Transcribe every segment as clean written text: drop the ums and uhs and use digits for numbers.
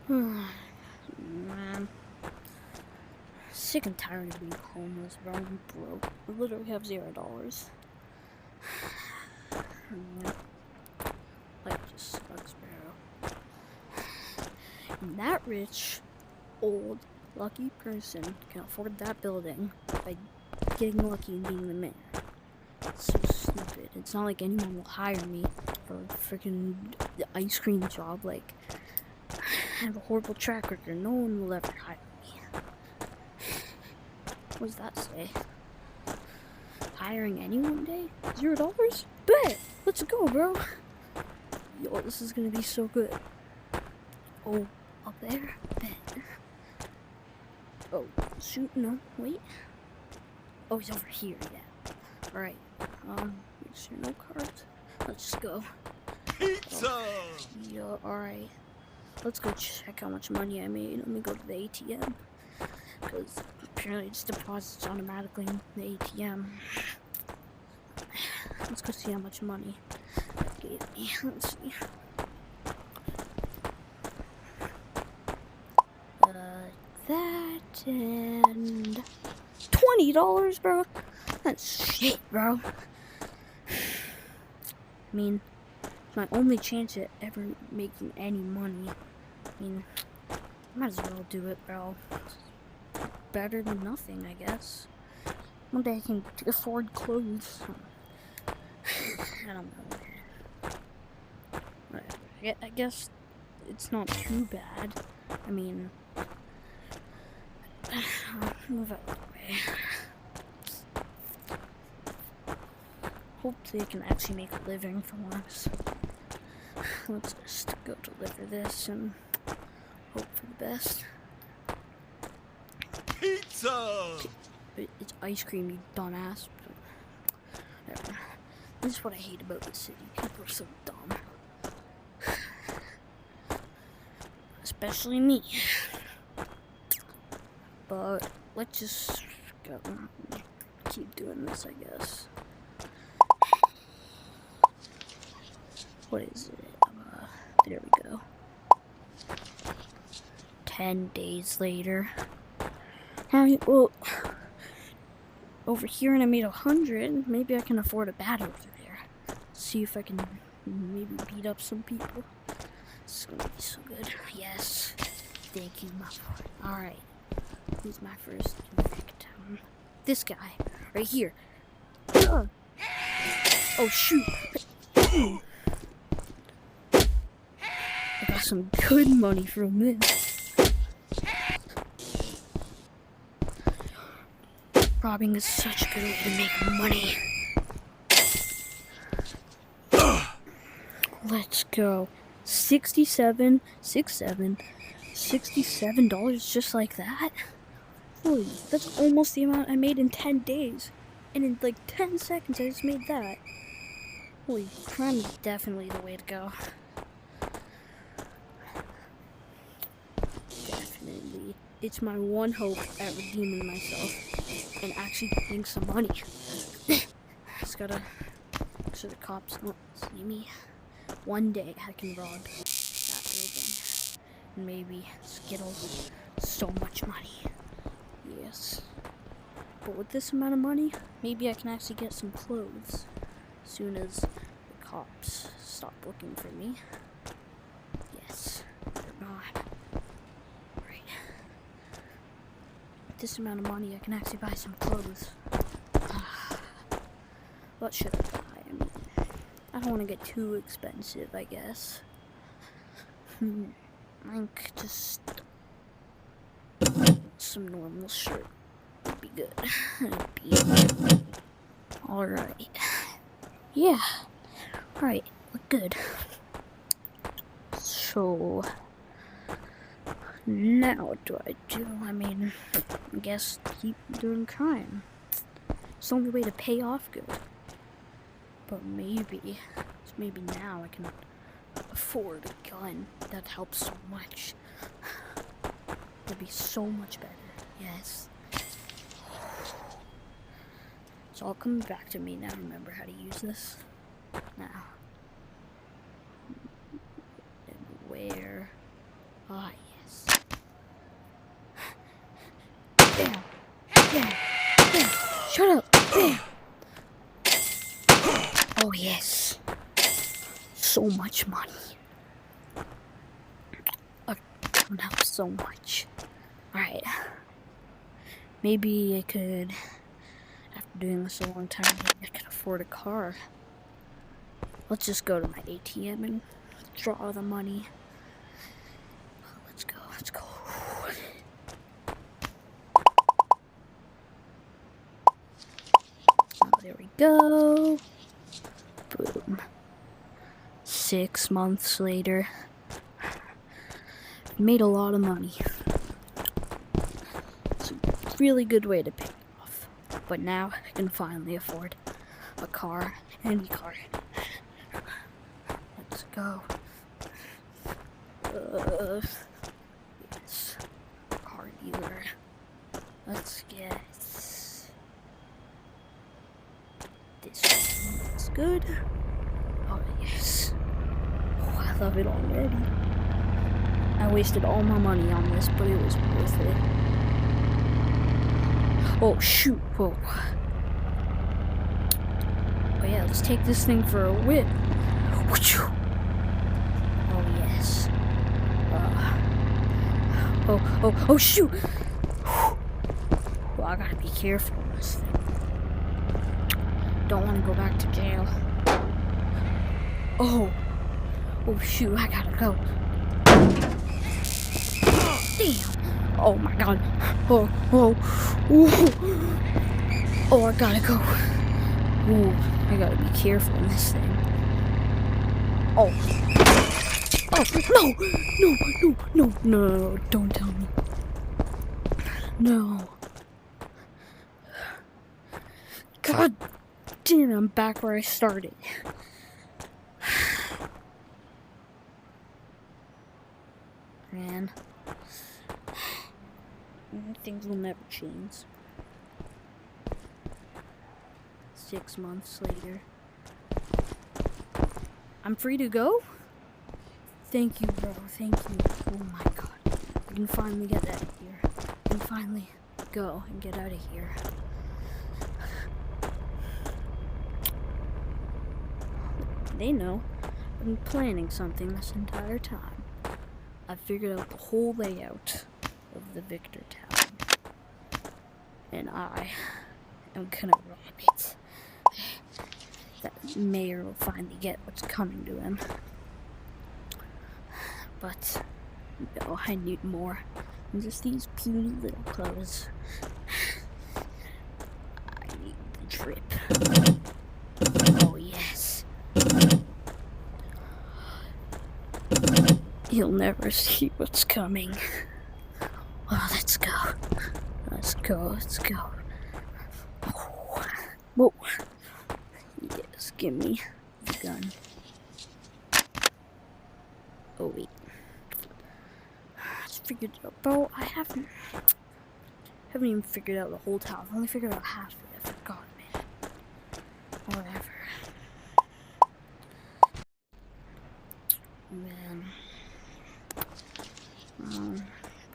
Man, sick and tired of being homeless, bro. I'm broke. I literally have $0. Life just sucks, bro. And that rich, old, lucky person can afford that building by getting lucky and being the mayor. It's so stupid. It's not like anyone will hire me for a freaking ice cream job. Like, I have a horrible track record. No one will ever hire me. What does that say? Hiring anyone day? $0? Bet! Let's go, bro! Yo, this is gonna be so good. Oh, up there? Bet. Oh, shoot, no, wait. Oh, he's over here, yeah. Alright, make sure no cards. Let's just go. Pizza! Oh, yeah, alright. Let's go check how much money I made. Let me go to the ATM. Because apparently it's deposits automatically in the ATM. Let's go see how much money it gave me. Let's see. That and $20, bro. That's shit, bro. I mean, it's my only chance at ever making any money. I mean, might as well do it, bro. It's better than nothing, I guess. One day I can afford clothes. I don't know. Whatever. I guess it's not too bad. I mean, move out of the way. Hopefully I can actually make a living for once. Let's just go deliver this and hope for the best. Pizza! It's ice cream, you dumbass. Whatever. This is what I hate about the city. People are so dumb. Especially me. But let's just go. Keep doing this, I guess. What is it? There we go. 10 days later. Alright, well, over here and I made 100. Maybe I can afford a bat over there. See if I can maybe beat up some people. This is gonna be so good. Yes. Thank you, my boy. Alright. Who's my first victim? This guy. Right here. Oh, shoot. I got some good money from this. Robbing is such a good way to make money. Let's go. $67 just like that? Holy, that's almost the amount I made in 10 days. And in like 10 seconds I just made that. Holy, crime is definitely the way to go. Definitely. It's my one hope at redeeming myself and actually getting some money. Just gotta make sure the cops don't see me. One day I can rob that building and maybe skittle so much money. Yes. But with this amount of money, maybe I can actually get some clothes as soon as the cops stop looking for me. Yes. Or not. Right. With this amount of money, I can actually buy some clothes. What should I buy? I mean, I don't want to get too expensive, I guess. I think just some normal shirt would be good. Alright. Yeah. Alright, look good. So, now what do I do? I mean, I guess keep doing crime. It's the only way to pay off good. But maybe now I can afford a gun. That helps so much. It'd be so much better. Yes. It's all coming back to me now. Remember how to use this? Now. And where? Ah, Bam. Bam. Bam. Shut up. Bam. Oh, yes. So much money. Now so much. Alright. Maybe I could, after doing this a long time, maybe I could afford a car. Let's just go to my ATM and draw the money. Let's go, let's go. Oh, there we go. Boom. 6 months later. Made a lot of money. It's a really good way to pay it off. But now I can finally afford a car, any car. Let's go. Yes. Car dealer. Let's get this one. That's good. Oh yes. Oh, I love it already. I wasted all my money on this, but it was worth it. Oh shoot, whoa. Oh yeah, let's take this thing for a whip. Oh yes. Oh shoot! Well, I gotta be careful on this thing. Don't want to go back to jail. Oh shoot, I gotta go. Damn! Oh my god! Oh, I gotta go. Ooh, I gotta be careful in this thing. Oh, no! Don't tell me. No. God damn! I'm back where I started. Man. Things will never change. 6 months later. I'm free to go? Thank you, bro. Thank you. Oh my god. I can finally get out of here. I can finally go and get out of here. They know I've been planning something this entire time. I figured out the whole layout of the Victor Town. And I am gonna rob it. That mayor will finally get what's coming to him. But no, I need more than just these puny little clothes. I need the drip. Oh yes. You'll never see what's coming. Oh, let's go. Let's go. Whoa. Yes, give me the gun. Oh, wait. I just figured it out. Bro, I haven't even figured out the whole town. I've only figured out half of it. I forgot, man. Whatever. Man.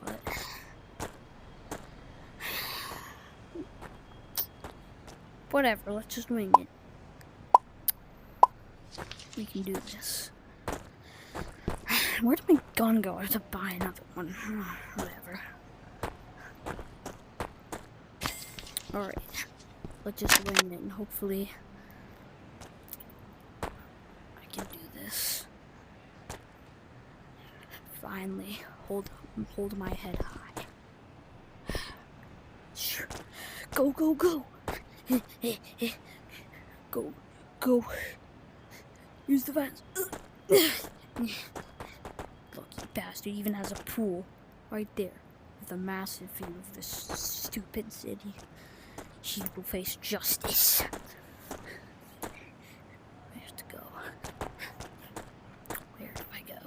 But whatever, let's just wing it. We can do this. Where did my gun go? I have to buy another one. Whatever. Alright. Let's just wing it and hopefully I can do this. Finally, hold my head high. Go. Go. Use the fence. Lucky bastard even has a pool right there with a massive view of this stupid city. He will face justice. I have to go. Where do I go?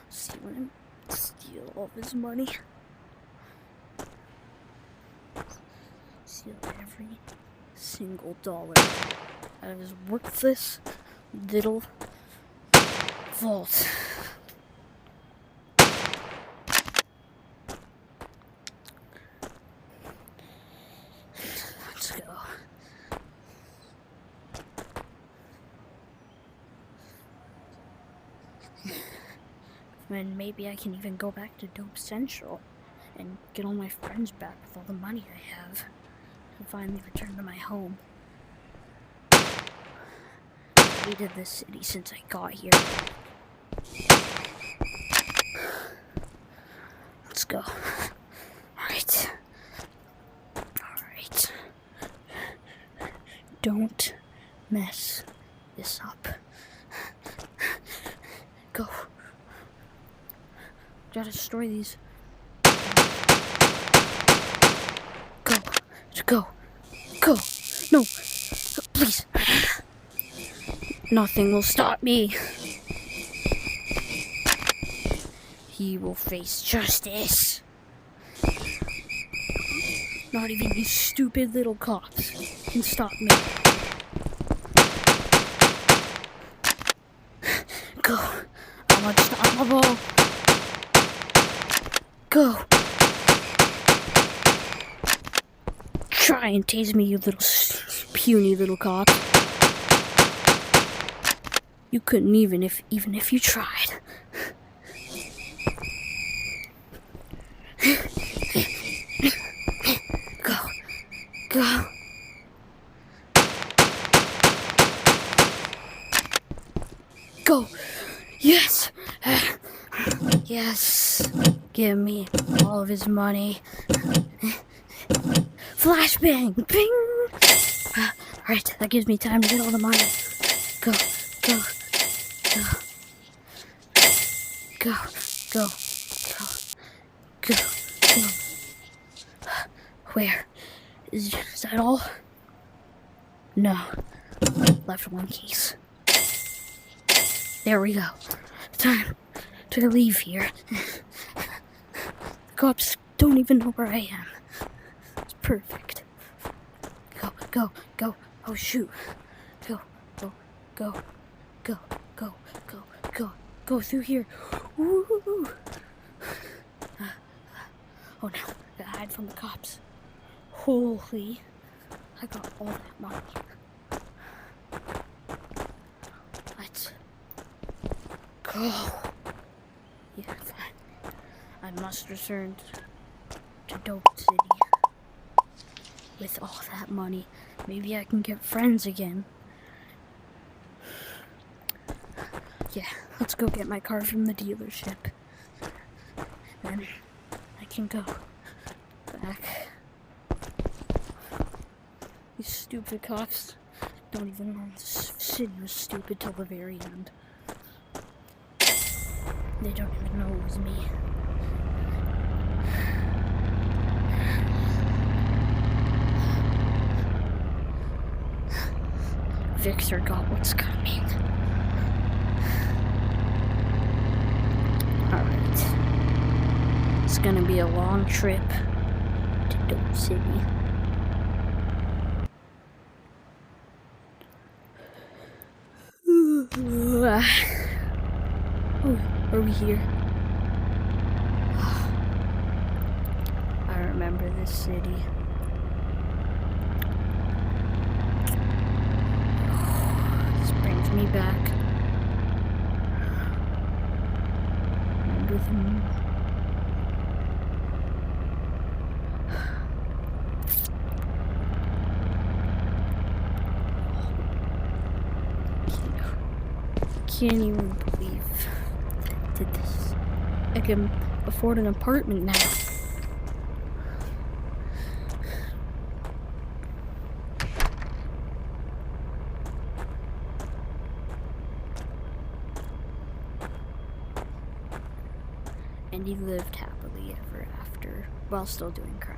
See when I steal all of his money. Steal every single dollar out of his worthless little vault. Let's go. And maybe I can even go back to Dope Central and get all my friends back with all the money I have and finally return to my home. I hated this city since I got here. Let's go. Alright. Alright. Don't mess this up. Go. Gotta destroy these. Go. Go. Go. No. Please. Nothing will stop me. He will face justice. Not even these stupid little cops can stop me. Go. I'm unstoppable. Go. Try and tase me, you little puny little cop. You couldn't even if you tried. Go. Go. Go. Yes. Yes. Give me all of his money. Flashbang! Ping! Alright, that gives me time to get all the money. Go, go, go. Go, go, go, go, go. Where? Is that all? No. Left one case. There we go. Time to leave here. The cops don't even know where I am. It's perfect. Go, go, go. Oh shoot. Go, go, go, go, go, go, go, go through here. Woo! Oh no, gotta hide from the cops. Holy, I got all that money. Let's go. Yeah, fine. I must return to Dope City. With all that money, maybe I can get friends again. Yeah, let's go get my car from the dealership. Then I can go back. These stupid cops don't even know this city was stupid till the very end. They don't even know it was me. Victor got what's coming. Alright. It's gonna be a long trip to Dope City. Oh, are we here? I remember this city. This brings me back. Remember them. Can't even believe I did this. I can afford an apartment now. And he lived happily ever after while still doing crime.